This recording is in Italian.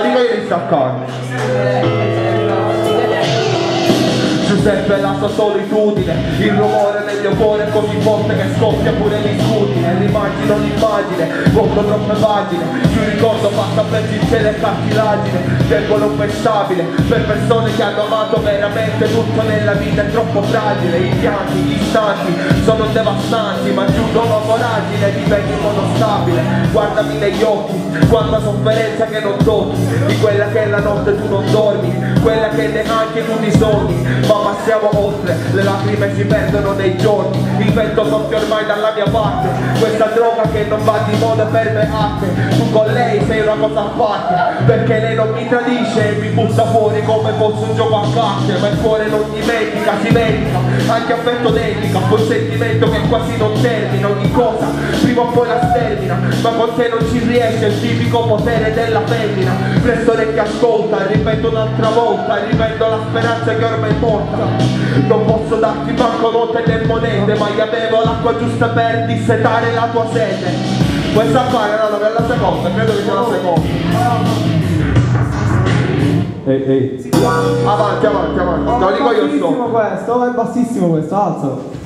Dico io di staccare. Giuseppe la sua solitudine, il rumore nel mio cuore è così forte che scoppia pure l'incudine. Rimagino l'immagine, compro troppe pagine, più ricordo passa a pezzi in cielo e cartilagine. Debole un pensabile, per persone che hanno amato veramente tutto nella vita è troppo fragile. I pianti, gli istanti sono devastanti, ma aggiungono voragine, diventi monostabile. Guardami negli occhi, quanta sofferenza che non tocchi, di quella che la notte tu non dormi, quella che neanche tu ti sogni. Ma passiamo oltre, le lacrime si perdono nei giorni, il vento soffia ormai dalla mia parte, questa droga che non va di moda per me arte. Tu con lei sei una cosa a parte, perché lei non mi tradisce e mi butta fuori come fosse un gioco a carte. Ma il cuore non dimentica, si vendica, anche affetto dedica, quel sentimento che quasi non termina, ogni cosa prima o poi la stermina, ma con te non ci riesce il tipico potere della femmina. Presto che ascolta, ripeto un'altra volta, rivendo la speranza che ormai è morta. Non posso darti banconote né monete, ma io avevo l'acqua giusta per dissetare la tua sete. Questa qua era la seconda, credo che sia la seconda. Ehi. Avanti, avanti, avanti. Te lo dico io sto. Questo è bassissimo questo, alzalo.